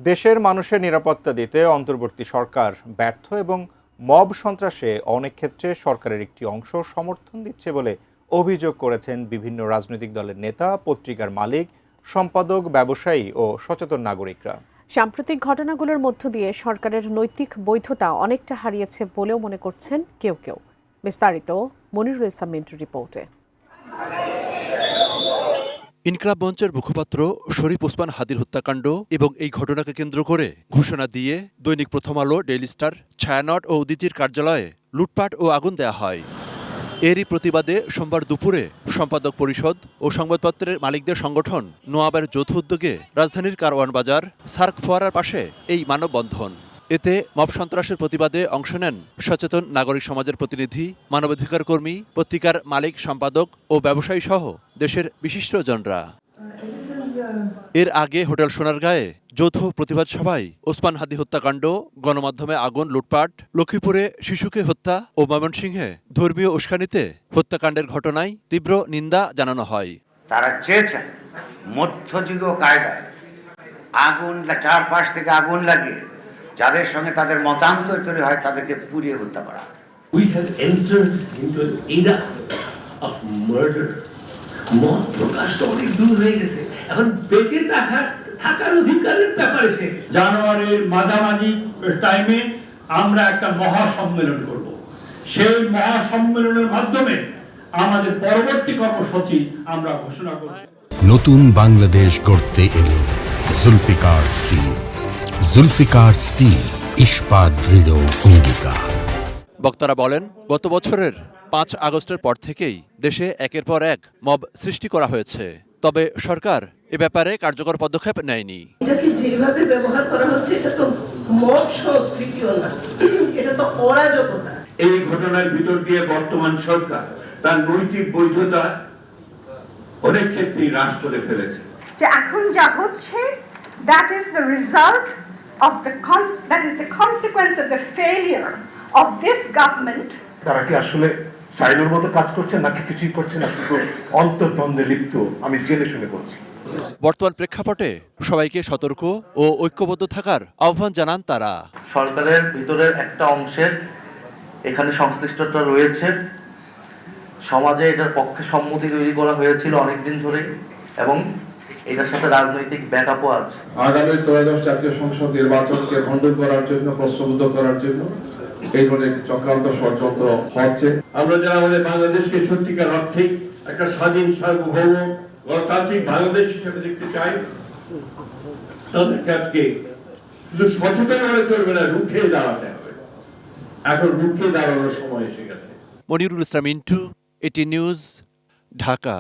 দেশের মানুষের নিরাপত্তা দিতে অন্তর্বর্তী সরকার ব্যর্থ এবং মব সন্ত্রাসে অনেক ক্ষেত্রে সরকারের একটি অংশ সমর্থন দিচ্ছে বলে অভিযোগ করেছেন বিভিন্ন রাজনৈতিক দলের নেতা, পত্রিকার মালিক, সম্পাদক, ব্যবসায়ী ও সচেতন নাগরিকরা। সাম্প্রতিক ঘটনাগুলোর মধ্য দিয়ে সরকারের নৈতিক বৈধতা অনেকটা হারিয়েছে বলেও মনে করছেন কেউ কেউ। বিস্তারিত মনিরুল ইসলাম মিন্টুর রিপোর্টে। ইনকলাব মঞ্চের মুখপাত্র শরীফ ওসমান হাদির হত্যাকাণ্ড এবং এই ঘটনাকে কেন্দ্র করে ঘোষণা দিয়ে দৈনিক প্রথম আলো, ডেইলি স্টার, ছায়ানট ও উদীচীর কার্যালয়ে লুটপাট ও আগুন দেয়া হয়। এরই প্রতিবাদে সোমবার দুপুরে সম্পাদক পরিষদ ও সংবাদপত্রের মালিকদের সংগঠন নোয়াবের যৌথ উদ্যোগে রাজধানীর কারওয়ান বাজার, সার্ক ফোয়ারার পাশে এই মানববন্ধন। এতে মব সন্ত্রাসের প্রতিবাদে অংশ নেন সচেতন নাগরিক সমাজের প্রতিনিধি, মানবাধিকার কর্মী, পত্রিকার মালিক, সম্পাদক ও ব্যবসায়ী সহ দেশের বিশিষ্টজনরা। এর আগে হোটেল সোনারগাঁয়ে যৌথ প্রতিবাদ সভায় ওসমান হাদি হত্যাকাণ্ড, গণমাধ্যমে আগুন, লুটপাট, লক্ষ্মীপুরে শিশুকে হত্যা ও ময়মনসিংহে ধর্মীয় উস্কানিতে হত্যাকাণ্ডের ঘটনায় তীব্র নিন্দা জানানো হয়। তারা চেয়েছেন মধ্যযুগীয় কায়দায় আগুন, চারপাশ থেকে আগুন লাগিয়ে যাদের সঙ্গে তাদের মতান্তর তৈরি হয় তাদেরকে পুড়িয়ে হত্যা করা। We have entered into an era of murder. মত প্রকাশ তো অনেক দূর হয়ে গেছে, এখন বেঁচে থাকার অধিকারের ব্যাপার এসে জানুয়ারির মাঝামাঝি টাইমে আমরা একটা মহাসম্মেলন করব। সেই মহাসম্মেলনের মাধ্যমে আমাদের পরবর্তী কর্মসূচি আমরা ঘোষণা করব। নতুন বাংলাদেশ গড়তে এলো জুলফিকার স্টিল। জুলফিকার স্টিল, ইস্পাত দৃঢ় অঙ্গীকার। বক্তারা বলেন, গত বছরের 5 আগস্টের পর থেকেই দেশে একের পর এক মব সৃষ্টি করা হয়েছে, তবে সরকার এ ব্যাপারে কার্যকর পদক্ষেপ নেয়নি। এটাকে যেভাবে ব্যবহার করা হচ্ছে এটা তো মব সংস্কৃতিও না, এটা তো অরাজকতা। এই ঘটনার ভিতর দিয়ে বর্তমান সরকার তার নৈতিক বৈধতা অনেক ক্ষেত্রেই হ্রাস করে ফেলেছে। যে এখন যা হচ্ছে that is the result of the consequence of the failure of this government. তারা কি আসলে সাইলোর মতো কাজ করছে নাকি কিছুই করছে না, শুধু অন্তর্দ্বন্দ্বে লিপ্ত? আমি জেনে শুনে বলছি। বর্তমান প্রেক্ষাপটে সবাইকে সতর্ক ও ঐক্যবদ্ধ থাকার আহ্বান জানান তারা। সরকারের ভিতরের একটা অংশের এখানে সংশ্লিষ্টতা রয়েছে, সমাজে এটার পক্ষে সম্মতি তৈরি করা হয়েছিল অনেকদিন ধরেই এবং এটার সাথে রাজনৈতিক ব্যাকআপও আছে। আগামী ত্রয়োদশ জাতীয় সংসদ নির্বাচনকে ভণ্ড করার জন্য, প্রশ্নবিদ্ধ করার জন্য এই ধরনের একটি চক্রান্ত ষড়যন্ত্র হচ্ছে। আমরা যারা আমাদের বাংলাদেশকে সত্যিকার অর্থে একটা স্বাধীন, সার্বভৌম, গণতান্ত্রিক বাংলাদেশ হিসেবে দেখতে চাই, তাদেরকে আজকে শুধু সচেতন হলে চলবে না, রুখে দাঁড়াতে হবে। এখন রুখে দাঁড়ানোর সময় এসে গেছে। মনিরুল ইসলাম মিন্টু, এটি নিউজ, ঢাকা।